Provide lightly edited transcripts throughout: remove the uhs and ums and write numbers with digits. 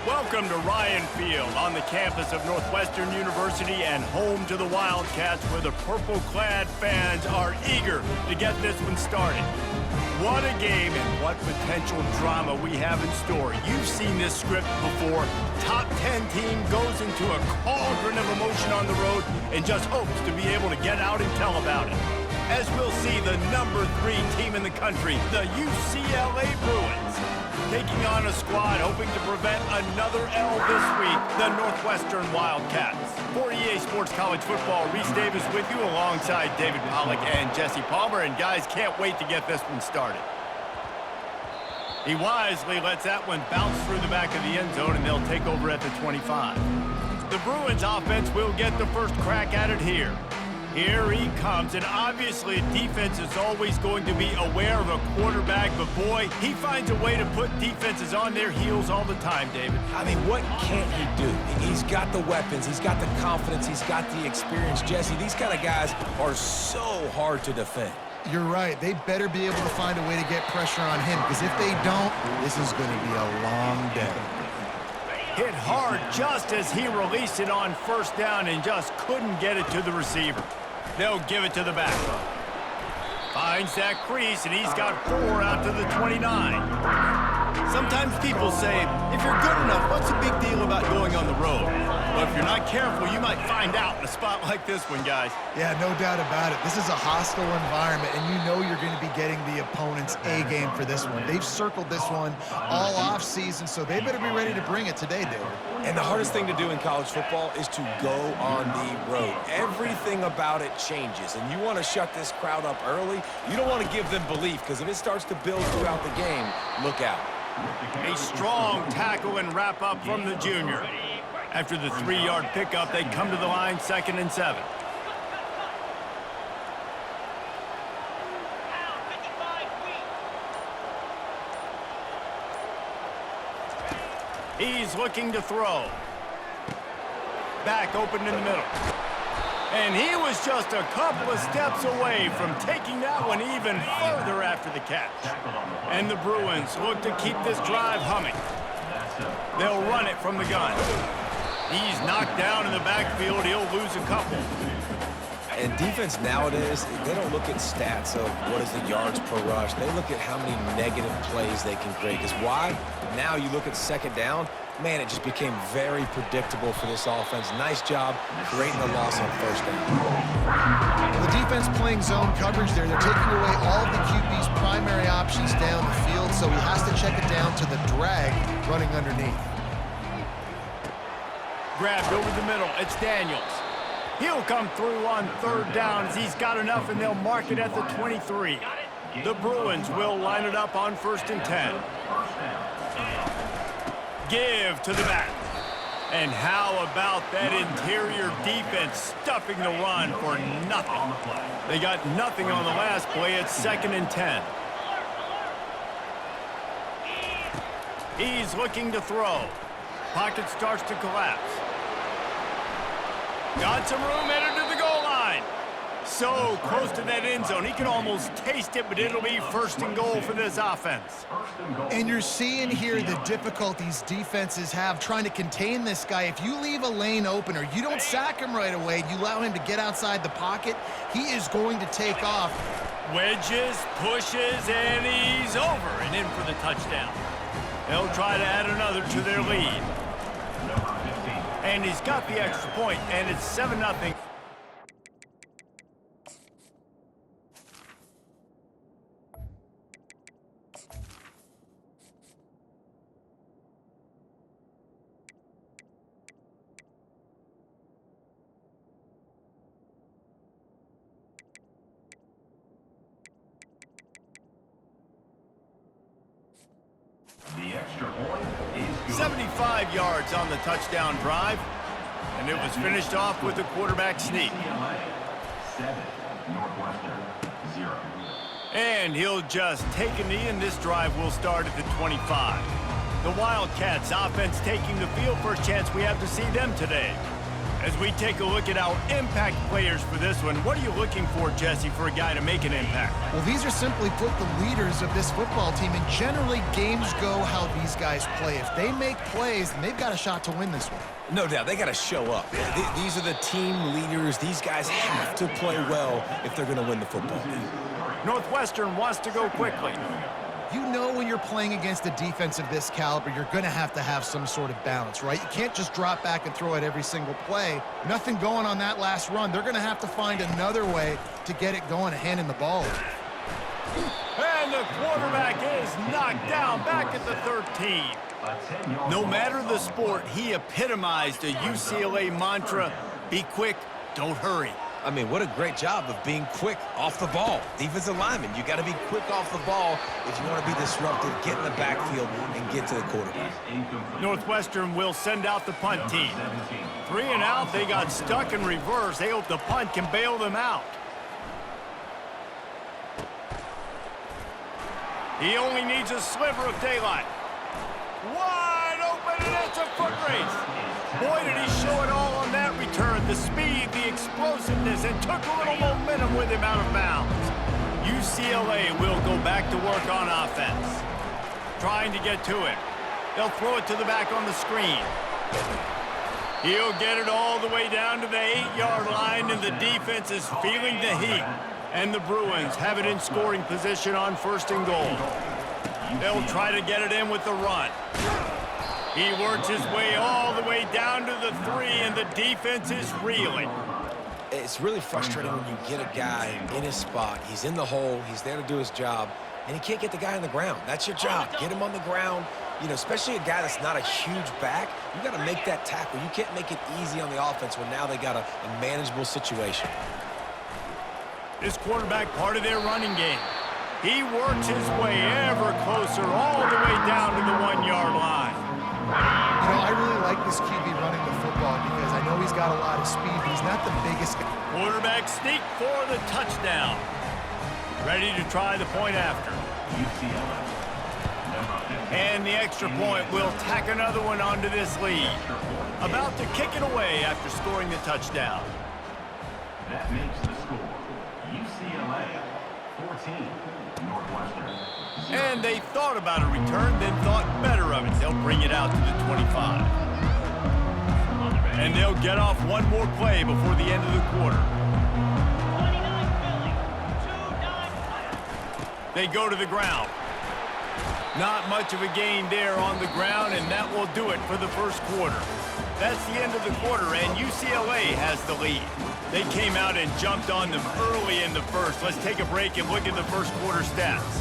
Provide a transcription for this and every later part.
Welcome to Ryan Field on the campus of Northwestern University and home to the Wildcats, where the purple-clad fans are eager to get this one started. What a game and what potential drama we have in store. You've seen this script before. Top 10 team goes into a cauldron of emotion on the road and just hopes to be able to get out and tell about it. As we'll see the number 3 team in the country, the UCLA Bruins, taking on a squad hoping to prevent another L this week, the Northwestern Wildcats. For EA Sports College Football, Reese Davis with you alongside David Pollack and Jesse Palmer. And guys, can't wait to get this one started. He wisely lets that one bounce through the back of the end zone, and they'll take over at the 25. The Bruins offense will get the first crack at it here. Here he comes, and obviously defense is always going to be aware of a quarterback, but boy, he finds a way to put defenses on their heels all the time, David. I mean, what can't he do? He's got the weapons, he's got the confidence, he's got the experience. Jesse, these kind of guys are so hard to defend. You're right. They better be able to find a way to get pressure on him, because if they don't, this is going to be a long day. Hit hard just as he released it on first down and just couldn't get it to the receiver. They'll give it to the back. Finds that crease, and he's got 4 out to the 29. Sometimes people say, if you're good enough, what's the big deal about going on the road? But if you're not careful, you might find out in a spot like this one, guys. Yeah, no doubt about it. This is a hostile environment, and you know you're going to be getting the opponent's A game for this one. They've circled this one all off season, so they better be ready to bring it today, David. And the hardest thing to do in college football is to go on the road. Everything about it changes, and you want to shut this crowd up early. You don't want to give them belief, because if it starts to build throughout the game, look out. A strong tackle and wrap up from the junior. After the 3-yard pickup, they come to the line, 2nd and 7. He's looking to throw. Back open in the middle. And he was just a couple of steps away from taking that one even further after the catch. And the Bruins look to keep this drive humming. They'll run it from the gun. He's knocked down in the backfield. He'll lose a couple. And defense nowadays, they don't look at stats of what is the yards per rush. They look at how many negative plays they can create. Because why? Now you look at 2nd down, man, it just became very predictable for this offense. Nice job creating the loss on 1st down. The defense playing zone coverage there. They're taking away all of the QB's primary options down the field, so he has to check it down to the drag running underneath. Grabbed over the middle. It's Daniels. He'll come through on 3rd down as he's got enough, and they'll mark it at the 23. The Bruins will line it up on 1st and 10. Give to the back. And how about that interior defense stuffing the run for nothing? They got nothing on the last play. It's 2nd and 10. He's looking to throw. Pocket starts to collapse. Got some room headed to the goal line. So close to that end zone. He can almost taste it, but it'll be 1st and goal for this offense. And you're seeing here the difficulties defenses have trying to contain this guy. If you leave a lane open or you don't sack him right away, you allow him to get outside the pocket, he is going to take off. Wedges, pushes, and he's over and in for the touchdown. They'll try to add another to their lead. And he's got the extra point, and it's 7-0. The extra point is 75 yards on the touchdown drive, and it was finished off with a quarterback sneak. 7, Northwestern 0. And he'll just take a knee, and this drive will start at the 25. The Wildcats offense taking the field. First chance we have to see them today. As we take a look at our impact players for this one, what are you looking for, Jesse, for a guy to make an impact? Well, these are simply put the leaders of this football team, and generally games go how these guys play. If they make plays, then they've got a shot to win this one. No doubt, they got to show up. These are the team leaders. These guys have to play well if they're going to win the football game. Northwestern wants to go quickly. You know when you're playing against a defense of this caliber, you're going to have some sort of balance, right? You can't just drop back and throw it every single play. Nothing going on that last run. They're going to have to find another way to get it going and handing the ball off. And the quarterback is knocked down back at the 13. No matter the sport, he epitomized a UCLA mantra, be quick, don't hurry. I mean, what a great job of being quick off the ball. Defensive lineman, you got to be quick off the ball if you want to be disruptive, get in the backfield, and get to the quarterback. Northwestern will send out the punt team. 3 and out, they got stuck in reverse. They hope the punt can bail them out. He only needs a sliver of daylight. Wide open, and it's a foot race. Boy, did he show it all on that return. The speed, the explosiveness, and took a little momentum with him out of bounds. UCLA will go back to work on offense. Trying to get to it. They'll throw it to the back on the screen. He'll get it all the way down to the 8-yard line, and the defense is feeling the heat. And the Bruins have it in scoring position on 1st and goal. They'll try to get it in with the run. He works his way all the way down to the 3, and the defense is reeling. It's really frustrating when you get a guy in his spot. He's in the hole. He's there to do his job, and he can't get the guy on the ground. That's your job. Get him on the ground. You know, especially a guy that's not a huge back. You got to make that tackle. You can't make it easy on the offense when now they got a manageable situation. This quarterback part of their running game. He works his way ever closer all the way down to the 1-yard line. You know, I really like this QB running the football because I know he's got a lot of speed, but he's not the biggest guy. Quarterback sneak for the touchdown. Ready to try the point after. And the extra point will tack another one onto this lead. About to kick it away after scoring the touchdown. That makes the score UCLA 14, Northwestern 0. And they thought about a return, then thought better of it. They'll bring it out to the 25. And they'll get off one more play before the end of the quarter. They go to the ground. Not much of a gain there on the ground, and that will do it for the first quarter. That's the end of the quarter, and UCLA has the lead. They came out and jumped on them early in the first. Let's take a break and look at the first quarter stats.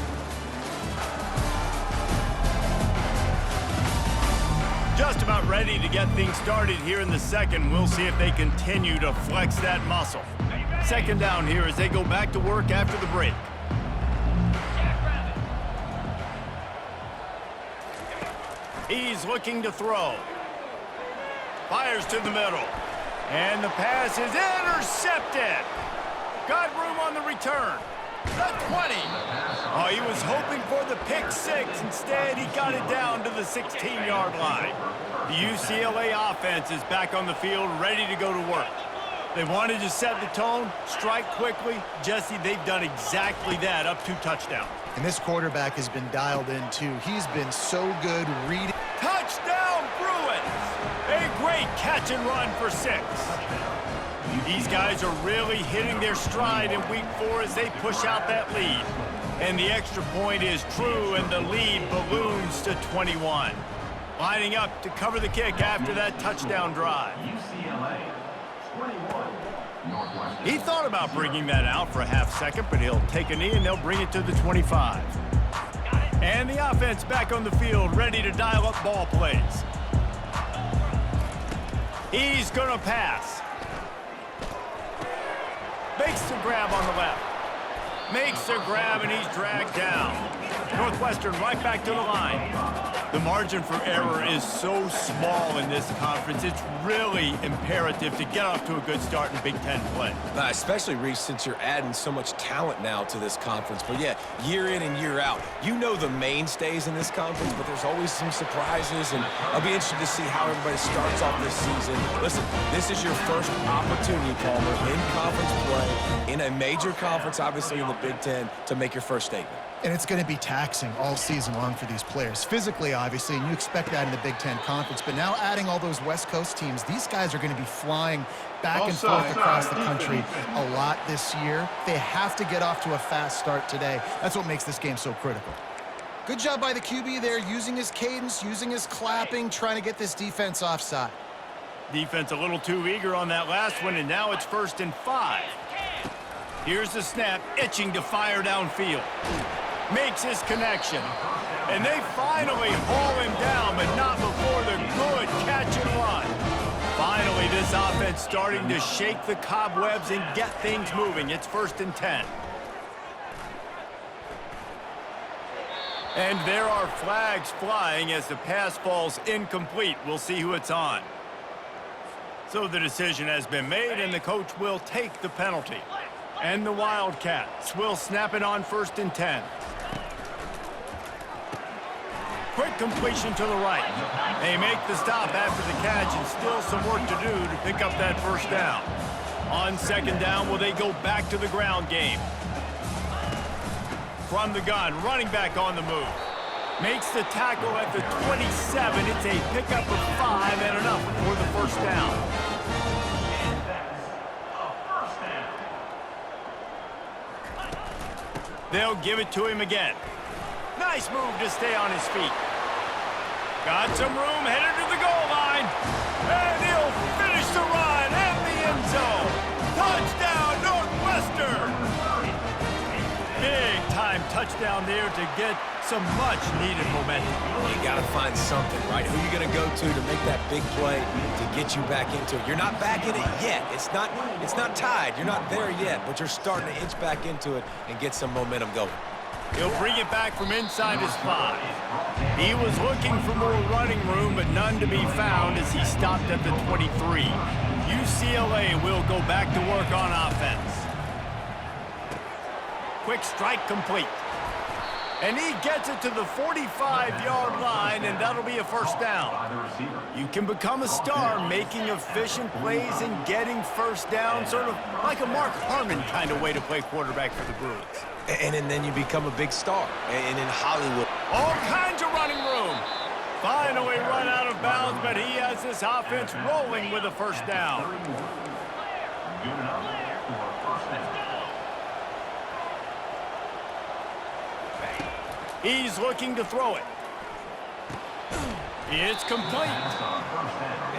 Just about ready to get things started here in the second. We'll see if they continue to flex that muscle. Second down here as they go back to work after the break. He's looking to throw. Fires to the middle. And the pass is intercepted. Got room on the return. The 20. Oh, he was hoping for the pick 6. Instead, he got it down to the 16-yard line. The UCLA offense is back on the field, ready to go to work. They wanted to set the tone, strike quickly. Jesse, they've done exactly that, up 2 touchdowns. And this quarterback has been dialed in, too. He's been so good reading. Touchdown, Bruins! A great catch and run for 6. These guys are really hitting their stride in week 4 as they push out that lead. And the extra point is true, and the lead balloons to 21. Lining up to cover the kick after that touchdown drive. UCLA 21, Northwestern. He thought about bringing that out for a half second, but he'll take a knee and they'll bring it to the 25. And the offense back on the field, ready to dial up ball plays. He's gonna pass. Makes the grab on the left. Makes the grab, and he's dragged down. Northwestern right back to the line. The margin for error is so small in this conference. It's really imperative to get off to a good start in Big Ten play. Especially, Reese, since you're adding so much talent now to this conference. But, yeah, year in and year out, you know the mainstays in this conference, but there's always some surprises, and I'll be interested to see how everybody starts off this season. Listen, this is your first opportunity, Palmer, in conference play, in a major conference, obviously in the Big Ten, to make your first statement. And it's going to be taxing all season long for these players. Physically, obviously, and you expect that in the Big Ten Conference. But now adding all those West Coast teams, these guys are going to be flying back and forth across the country a lot this year. They have to get off to a fast start today. That's what makes this game so critical. Good job by the QB there, using his cadence, using his clapping, trying to get this defense offside. Defense a little too eager on that last one, and now it's 1st and 5. Here's the snap, itching to fire downfield. Makes his connection. And they finally haul him down, but not before the good catch and run. Finally, this offense starting to shake the cobwebs and get things moving. It's 1st and 10. And there are flags flying as the pass falls incomplete. We'll see who it's on. So the decision has been made, and the coach will take the penalty. And the Wildcats will snap it on 1st and 10. Quick completion to the right. They make the stop after the catch, and still some work to do to pick up that 1st down. On 2nd down, will they go back to the ground game? From the gun, running back on the move. Makes the tackle at the 27. It's a pickup of 5 and enough for the 1st down. And that's a first down. They'll give it to him again. Nice move to stay on his feet. Got some room, headed to the goal line. And he'll finish the run and the end zone. Touchdown, Northwestern! Big time touchdown there to get some much-needed momentum. You got to find something, right? Who are you going to go to make that big play to get you back into it? You're not back in it yet. It's not tied. You're not there yet, but you're starting to inch back into it and get some momentum going. He'll bring it back from inside his 5. He was looking for more running room, but none to be found as he stopped at the 23. UCLA will go back to work on offense. Quick strike complete. And he gets it to the 45-yard line, and that'll be a 1st down. You can become a star making efficient plays and getting 1st down, sort of like a Mark Harmon kind of way to play quarterback for the Bruins. And then you become a big star. And in Hollywood, all kinds of running room. Finally run out of bounds, but he has this offense rolling with a 1st down. Good enough for a 1st down. He's looking to throw it. It's complete.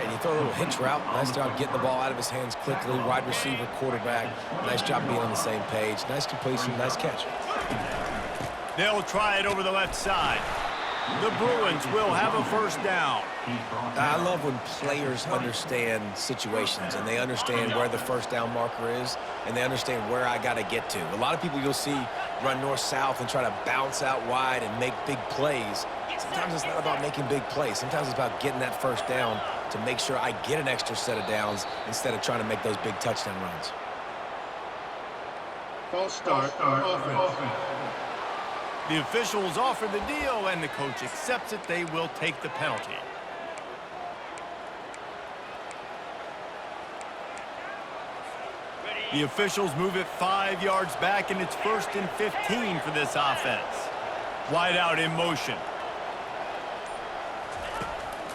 and you throw a little hitch route. Nice job getting the ball out of his hands quickly. Wide receiver, quarterback. Nice job being on the same page. Nice completion, nice catch. They'll try it over the left side. The Bruins will have a 1st down. I love when players understand situations and they understand where the 1st down marker is and they understand where I got to get to. A lot of people you'll see run north-south and try to bounce out wide and make big plays. Sometimes it's not about making big plays. Sometimes it's about getting that 1st down to make sure I get an extra set of downs instead of trying to make those big touchdown runs. False start, offense. The officials offer the deal, and the coach accepts it. They will take the penalty. The officials move it 5 yards back, and it's 1st and 15 for this offense. Wide out in motion.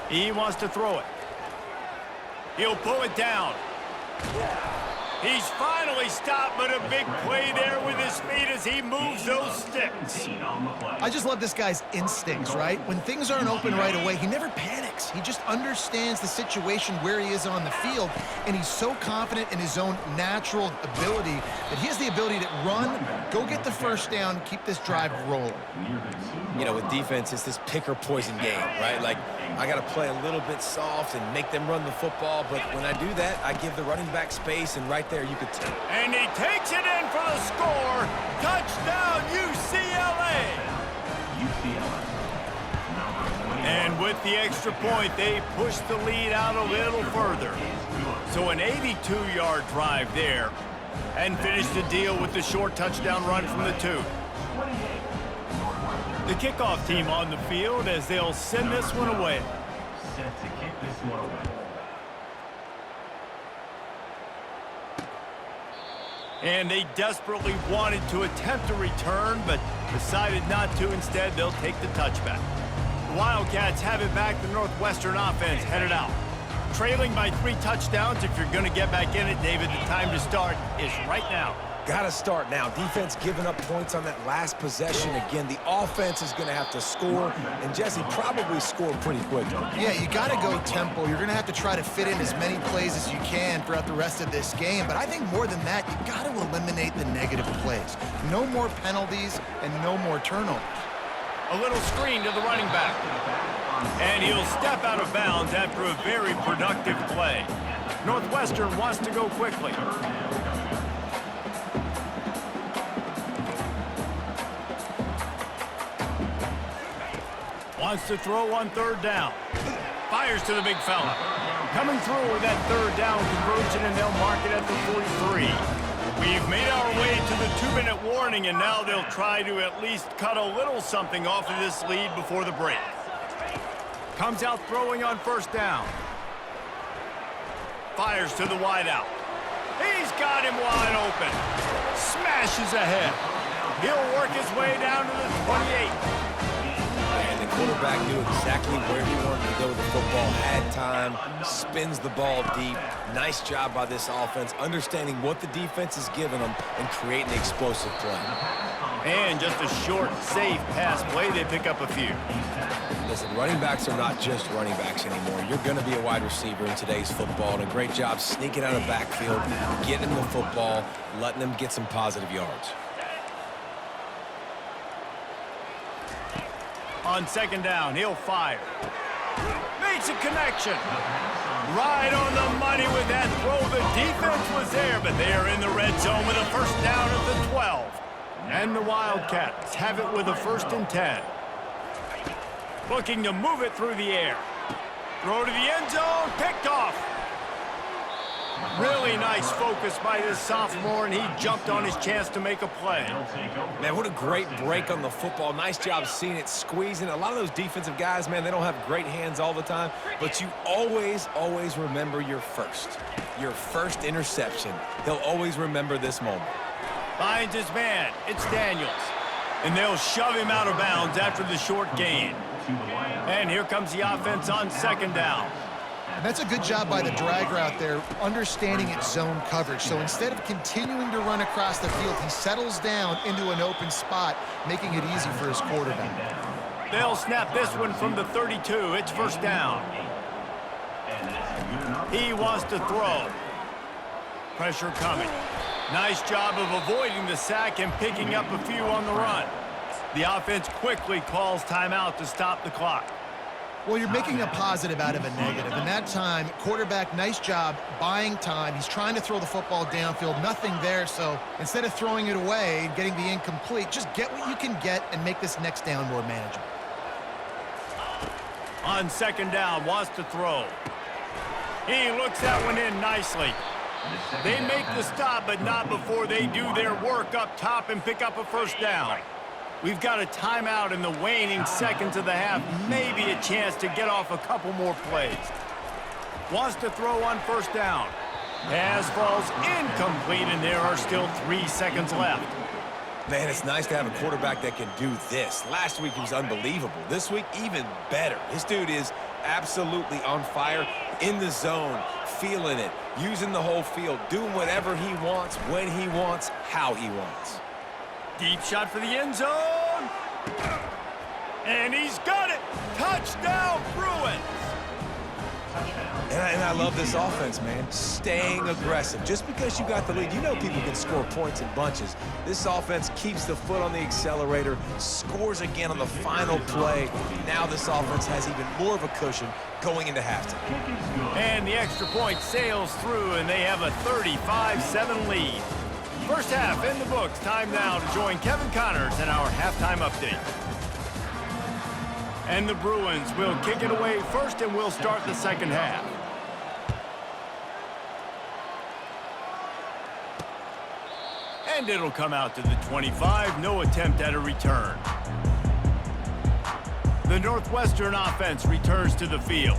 He wants to throw it. He'll pull it down. He's finally stopped, but a big play there with his feet as he moves those sticks. I just love this guy's instincts, right? When things aren't open right away, he never panics. He just understands the situation where he is on the field, and he's so confident in his own natural ability that he has the ability to run, go get the 1st down, keep this drive rolling. You know, with defense, it's this pick or poison game, right? Like, I got to play a little bit soft and make them run the football, but when I do that, I give the running back space, and right there you could tell. And he takes it in for the score. Touchdown, UCLA. And with the extra point, they push the lead out a little further. So an 82-yard drive there, and finish the deal with the short touchdown run from the 2. The kickoff team on the field as they'll send this one away. Set to kick this one away. And they desperately wanted to attempt a return, but decided not to. Instead, they'll take the touchback. The Wildcats have it back. The Northwestern offense headed out. Trailing by 3 touchdowns. If you're going to get back in it, David, the time to start is right now. Got to start now. Defense giving up points on that last possession. Again, the offense is going to have to score, and Jesse probably score pretty quickly. Yeah, you got to go tempo. You're going to have to try to fit in as many plays as you can throughout the rest of this game. But I think more than that, you got to eliminate the negative plays. No more penalties and no more turnovers. A little screen to the running back. And he'll step out of bounds after a very productive play. Northwestern wants to go quickly. Wants to throw on 3rd down. Fires to the big fella. Coming through with that 3rd down conversion, and they'll mark it at the 43. We've made our way to the 2-minute warning, and now they'll try to at least cut a little something off of this lead before the break. Comes out throwing on 1st down. Fires to the wideout. He's got him wide open. Smashes ahead. He'll work his way down to the 28. And the quarterback knew exactly where he wanted to go with the football, had time, spins the ball deep. Nice job by this offense, understanding what the defense is giving them and creating the explosive play. And just a short, safe pass play, they pick up a few. Listen, running backs are not just running backs anymore. You're going to be a wide receiver in today's football, and a great job sneaking out of the backfield, getting them the football, letting them get some positive yards. On 2nd down, he'll fire. Makes a connection. Right on the money with that throw. The defense was there, but they are in the red zone with a 1st down at the 12. And the Wildcats have it with a 1st and 10. Looking to move it through the air. Throw to the end zone, picked off. Really nice focus by this sophomore, and he jumped on his chance to make a play. Man, what a great break on the football. Nice job seeing it, squeezing. A lot of those defensive guys, man, they don't have great hands all the time, but you always, always remember your first interception. He'll always remember this moment. Finds his man. It's Daniels. And they'll shove him out of bounds after the short gain. And here comes the offense on 2nd down. And that's a good job by the drag route there, understanding its zone coverage. So instead of continuing to run across the field, he settles down into an open spot, making it easy for his quarterback. They'll snap this one from the 32. It's 1st down. He wants to throw. Pressure coming. Nice job of avoiding the sack and picking up a few on the run. The offense quickly calls timeout to stop the clock. Well, you're making a positive out of a negative. And that time, quarterback, nice job buying time. He's trying to throw the football downfield. Nothing there. So instead of throwing it away and getting the incomplete, just get what you can get and make this next down more manageable. On 2nd down, wants to throw. He looks that one in nicely. They make the stop, but not before they do their work up top and pick up a 1st down. We've got a timeout in the waning seconds of the half. Maybe a chance to get off a couple more plays. Wants to throw on 1st down. Pass falls incomplete, and there are still 3 seconds left. Man, it's nice to have a quarterback that can do this. Last week he was unbelievable. This week, even better. This dude is absolutely on fire, in the zone, feeling it, using the whole field, doing whatever he wants, when he wants, how he wants. Deep shot for the end zone. And he's got it. Touchdown, Bruins. And I love this offense, man. Staying aggressive. Just because you got the lead, you know people can score points in bunches. This offense keeps the foot on the accelerator, scores again on the final play. Now this offense has even more of a cushion going into halftime. And the extra point sails through, and they have a 35-7 lead. First half in the books. Time now to join Kevin Connors in our halftime update. And the Bruins will kick it away first, and we'll start the second half. And it'll come out to the 25. No attempt at a return. The Northwestern offense returns to the field.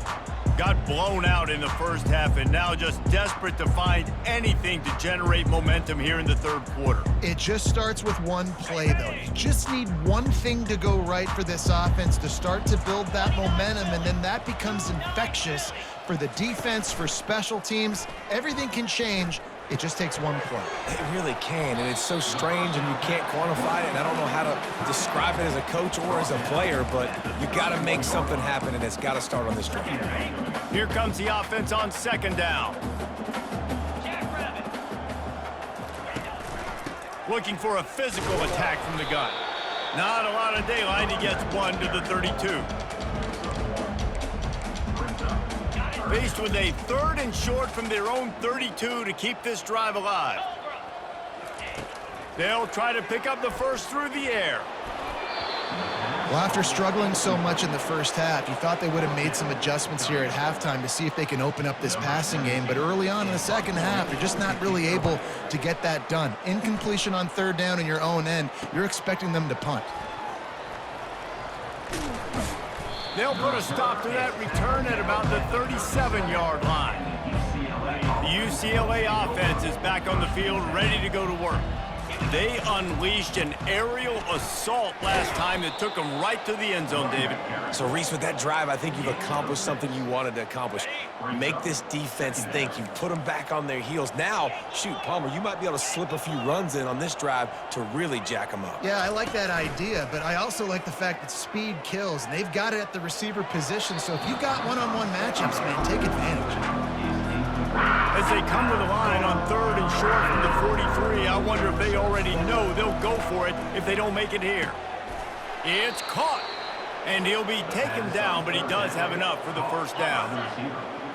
Got blown out in the first half and now just desperate to find anything to generate momentum here in the third quarter. It just starts with one play, though. You just need one thing to go right for this offense to start to build that momentum, and then that becomes infectious for the defense, for special teams. Everything can change. It just takes one play. It really can, and it's so strange, and you can't quantify it, and I don't know how to describe it as a coach or as a player, but you got to make something happen, and it's got to start on this drive. Here comes the offense on second down. Looking for a physical attack from the gun. Not a lot of daylight. He gets one to the 32. Faced with a third and short from their own 32 to keep this drive alive. They'll try to pick up the first through the air. Well, after struggling so much in the first half, you thought they would have made some adjustments here at halftime to see if they can open up this passing game. But early on in the second half, you're just not really able to get that done. Incompletion on third down in your own end, you're expecting them to punt. They'll put a stop to that return at about the 37-yard line. The UCLA offense is back on the field, ready to go to work. They unleashed an aerial assault last time that took them right to the end zone, David. So, Reese, with that drive, I think you've accomplished something you wanted to accomplish. Make this defense think. You've put them back on their heels. Now, shoot, Palmer, you might be able to slip a few runs in on this drive to really jack them up. Yeah, I like that idea, but I also like the fact that speed kills, and they've got it at the receiver position. So if you've got one-on-one matchups, man, take advantage. As they come to the line on third and short from the 43, I wonder if they already know they'll go for it if they don't make it here. It's caught, and he'll be taken down, but he does have enough for the first down.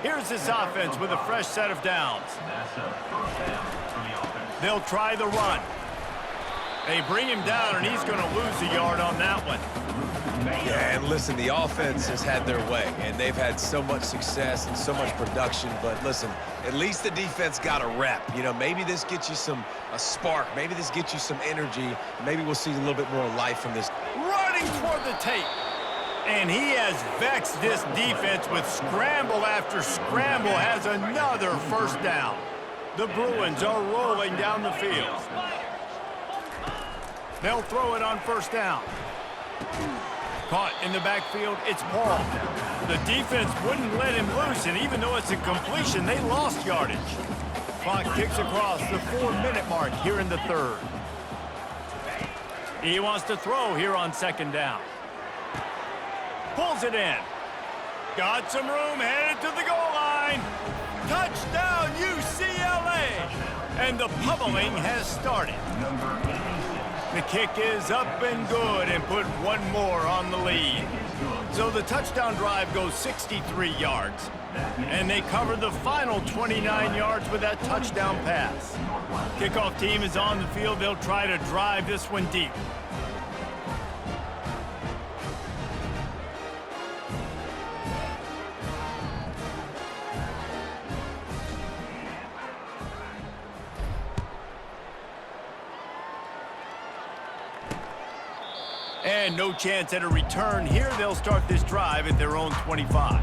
Here's this offense with a fresh set of downs. They'll try the run. They bring him down, and he's going to lose a yard on that one. Yeah, and listen, the offense has had their way, and they've had so much success and so much production. But listen, at least the defense got a rep. You know, maybe this gets you a spark. Maybe this gets you some energy. Maybe we'll see a little bit more life from this. Running toward the tape. And he has vexed this defense with scramble after scramble, has another first down. The Bruins are rolling down the field. They'll throw it on first down. Caught in the backfield, it's Paul. The defense wouldn't let him loose, and even though it's a completion, they lost yardage. Clock kicks across the 4-minute mark here in the third. He wants to throw here on second down. Pulls it in. Got some room, headed to the goal line. Touchdown, UCLA! And the pummeling has started. The kick is up and good and put one more on the lead. So the touchdown drive goes 63 yards. And they cover the final 29 yards with that touchdown pass. Kickoff team is on the field. They'll try to drive this one deep. And no chance at a return here. They'll start this drive at their own 25.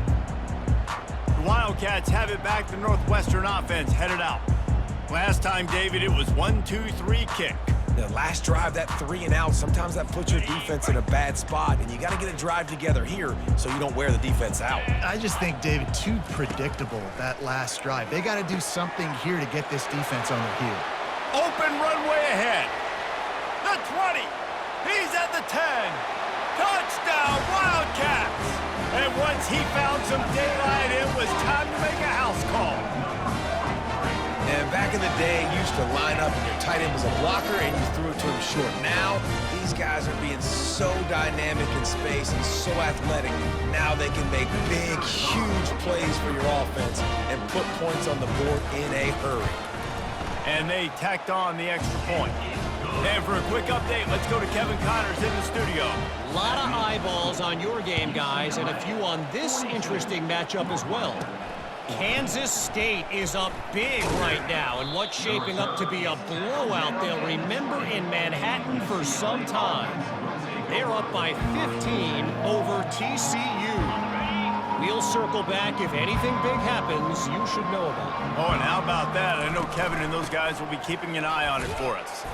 The Wildcats have it back. The Northwestern offense headed out. Last time, David, it was 1-2-3 kick. The last drive, that 3 and out, sometimes that puts your defense in a bad spot, and you got to get a drive together here so you don't wear the defense out. I just think, David, too predictable, that last drive. They got to do something here to get this defense on their heel. Open runway ahead. The 20. He's at the 10. Touchdown, Wildcats! And once he found some daylight, it was time to make a house call. And back in the day, you used to line up and your tight end was a blocker and you threw it to him short. Now, these guys are being so dynamic in space and so athletic. Now they can make big, huge plays for your offense and put points on the board in a hurry. And they tacked on the extra point. And for a quick update, let's go to Kevin Connors in the studio. A lot of eyeballs on your game, guys, and a few on this interesting matchup as well. Kansas State is up big right now in what's shaping up to be a blowout they'll remember in Manhattan for some time. They're up by 15 over TCU. We'll circle back if anything big happens you should know about. Oh, and how about that? I know Kevin and those guys will be keeping an eye on it for us.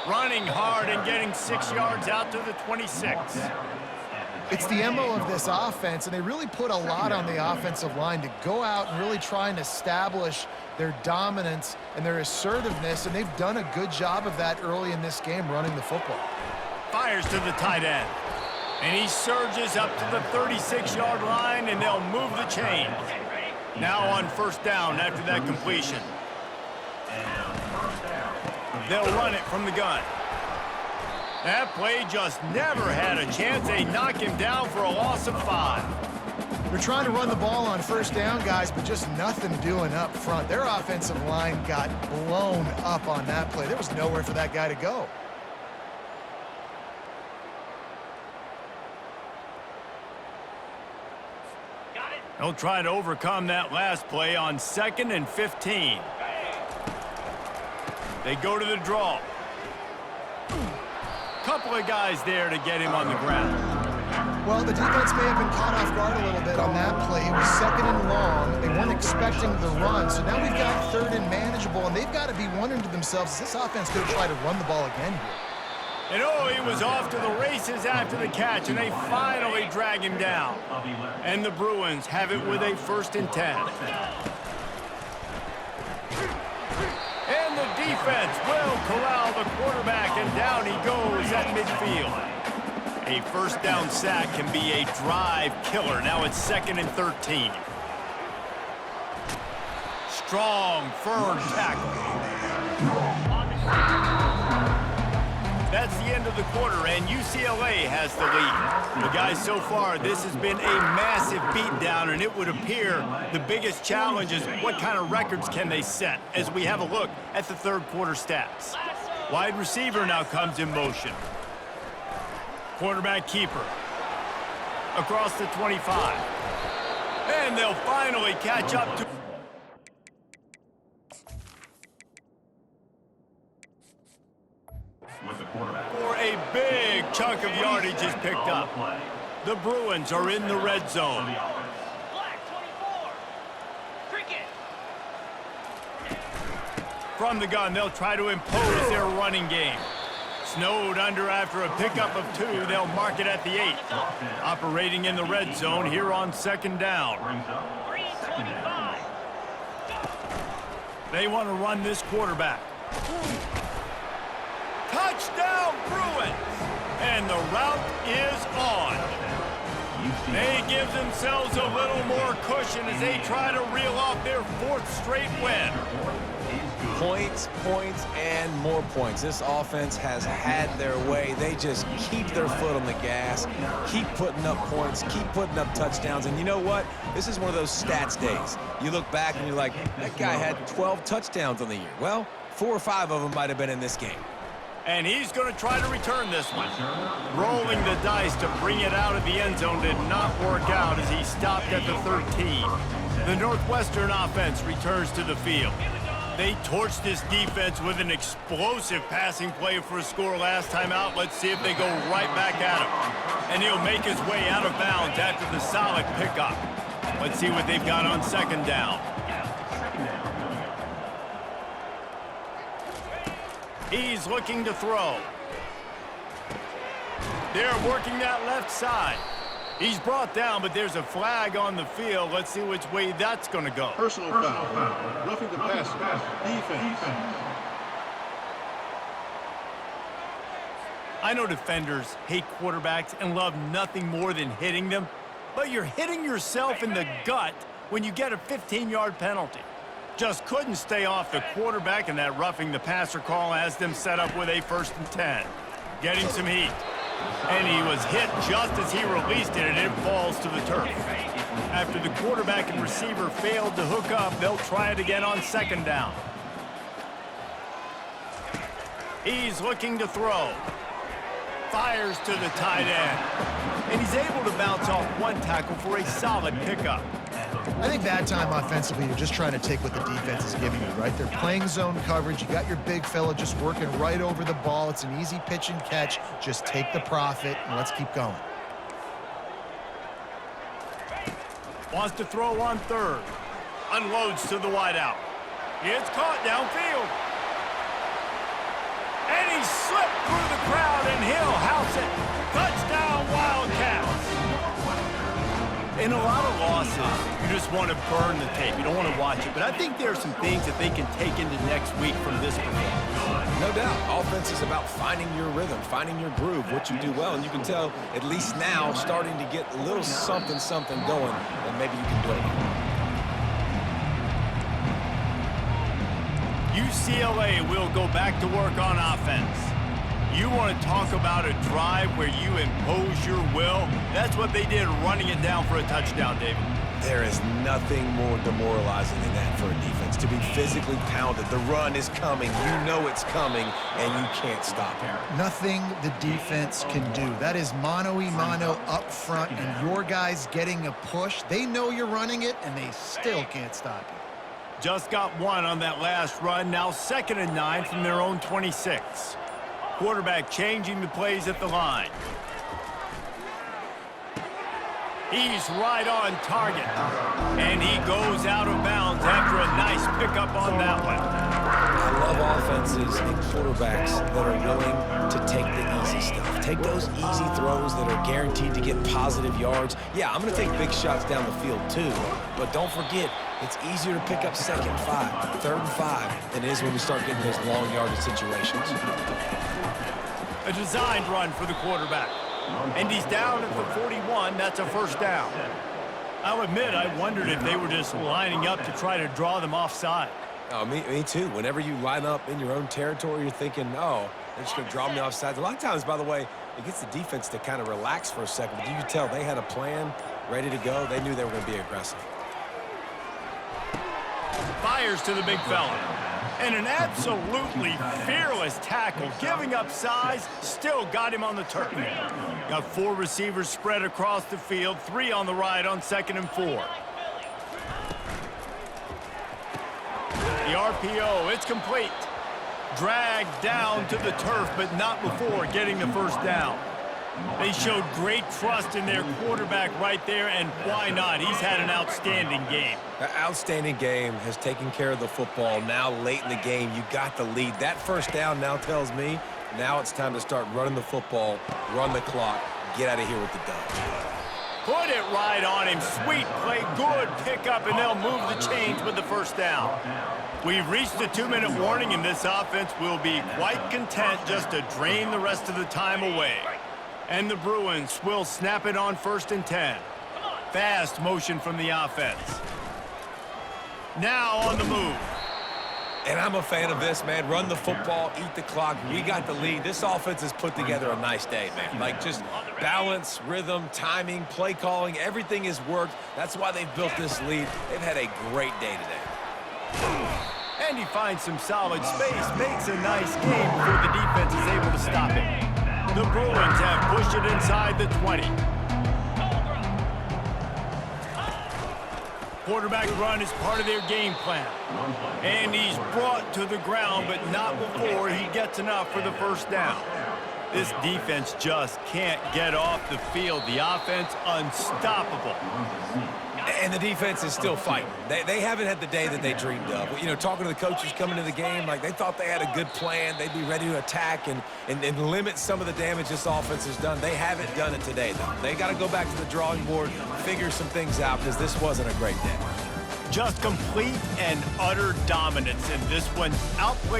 Running hard and getting 6 yards out to the 26. It's the MO of this offense, and they really put a lot on the offensive line to go out and really try and establish their dominance and their assertiveness, and they've done a good job of that early in this game running the football. Fires to the tight end. And he surges up to the 36-yard line, and they'll move the chains. Now on first down after that completion. They'll run it from the gun. That play just never had a chance. They knock him down for a loss of 5. They're trying to run the ball on first down, guys, but just nothing doing up front. Their offensive line got blown up on that play. There was nowhere for that guy to go. They'll try to overcome that last play on 2nd and 15. They go to the draw. Couple of guys there to get him on the ground. Well, the defense may have been caught off guard a little bit on that play. It was 2nd and long. They weren't expecting the run. So now we've got 3rd and manageable, and they've got to be wondering to themselves, is this offense going to try to run the ball again here? And oh, he was off to the races after the catch, and they finally drag him down. And the Bruins have it with a 1st and 10. And the defense will corral the quarterback, and down he goes at midfield. A first down sack can be a drive killer. Now it's 2nd and 13. Strong, firm tackle. That's the end of the quarter, and UCLA has the lead. But guys, so far, this has been a massive beatdown, and it would appear the biggest challenge is what kind of records can they set as we have a look at the 3rd quarter stats. Wide receiver now comes in motion. Quarterback keeper. Across the 25. And they'll finally catch up to... For a big chunk of yardage is picked up. The Bruins are in the red zone. From the gun, they'll try to impose their running game. Snowed under after a pickup of 2, they'll mark it at the 8. Operating in the red zone here on 2nd down. They want to run this quarterback. Touchdown, Bruins! And the route is on. They give themselves a little more cushion as they try to reel off their 4th straight win. Points, points, and more points. This offense has had their way. They just keep their foot on the gas, keep putting up points, keep putting up touchdowns. And you know what? This is one of those stats days. You look back and you're like, that guy had 12 touchdowns on the year. Well, 4 or 5 of them might have been in this game. And he's going to try to return this one. Rolling the dice to bring it out of the end zone did not work out as he stopped at the 13. The Northwestern offense returns to the field. They torched this defense with an explosive passing play for a score last time out. Let's see if they go right back at him. And he'll make his way out of bounds after the solid pickup. Let's see what they've got on 2nd down. He's looking to throw. They're working that left side. He's brought down, but there's a flag on the field. Let's see which way that's going to go. Personal foul. Roughing the passer. Defense. I know defenders hate quarterbacks and love nothing more than hitting them, but you're hitting yourself in the gut when you get a 15-yard penalty. Just couldn't stay off the quarterback, and that roughing the passer call has them set up with a 1st and 10. Getting some heat. And he was hit just as he released it, and it falls to the turf. After the quarterback and receiver failed to hook up, they'll try it again on 2nd down. He's looking to throw. Fires to the tight end. And he's able to bounce off one tackle for a solid pickup. I think that time offensively, you're just trying to take what the defense is giving you, right? They're playing zone coverage. You got your big fella just working right over the ball. It's an easy pitch and catch. Just take the profit, and let's keep going. Wants to throw on third. Unloads to the wideout. It's caught downfield. And he slipped through the crowd, and he'll house it. Touchdown, Wildcats. In a lot of losses, you just want to burn the tape. You don't want to watch it. But I think there are some things that they can take into next week from this performance. No doubt. Offense is about finding your rhythm, finding your groove, what you do well. And you can tell, at least now, starting to get a little something going, and maybe you can build it. UCLA will go back to work on offense. You want to talk about a drive where you impose your will? That's what they did, running it down for a touchdown, David. There is nothing more demoralizing than that for a defense, to be physically pounded. The run is coming. You know it's coming, and you can't stop it. Nothing the defense can do. That is mano-a-mano up front, and your guys getting a push. They know you're running it, and they still can't stop you. Just got one on that last run. Now 2nd and 9 from their own 26. Quarterback changing the plays at the line. He's right on target. And he goes out of bounds after a nice pickup on that one. I love offenses and quarterbacks that are willing to take the easy stuff. Take those easy throws that are guaranteed to get positive yards. Yeah, I'm going to take big shots down the field too, but don't forget, it's easier to pick up 2nd and 5, 3rd and 5 than it is when we start getting those long yardage situations. A designed run for the quarterback. And he's down at the 41. That's a first down. I'll admit, I wondered if they were just lining up to try to draw them offside. Oh, me too. Whenever you line up in your own territory, you're thinking, oh, they're just going to draw me offside. A lot of times, by the way, it gets the defense to kind of relax for a second. But you can tell they had a plan ready to go. They knew they were going to be aggressive. Fires to the big fella. And an absolutely fearless tackle, giving up size, still got him on the turf. Got 4 receivers spread across the field, 3 on the right on 2nd and 4. The RPO, it's complete. Dragged down to the turf, but not before getting the first down. They showed great trust in their quarterback right there, and why not? He's had an outstanding game. An outstanding game, has taken care of the football. Now late in the game, you got the lead. That first down now tells me now it's time to start running the football, run the clock, get out of here with the dub. Put it right on him. Sweet play, good pickup, and they'll move the chains with the first down. We've reached the 2-minute warning, and this offense will be quite content just to drain the rest of the time away. And the Bruins will snap it on 1st and 10. Fast motion from the offense. Now on the move. And I'm a fan of this, man. Run the football, eat the clock. We got the lead. This offense has put together a nice day, man. Like, just balance, rhythm, timing, play calling, everything has worked. That's why they've built this lead. They've had a great day today. And he finds some solid space, makes a nice game before the defense is able to stop it. The Bruins have pushed it inside the 20. Quarterback run is part of their game plan. And he's brought to the ground, but not before he gets enough for the first down. This defense just can't get off the field. The offense, unstoppable. And the defense is still fighting. They haven't had the day that they dreamed of. You know, talking to the coaches coming to the game, like they thought they had a good plan. They'd be ready to attack and limit some of the damage this offense has done. They haven't done it today, though. They got to go back to the drawing board, figure some things out, because this wasn't a great day. Just complete and utter dominance in this one. Outplayed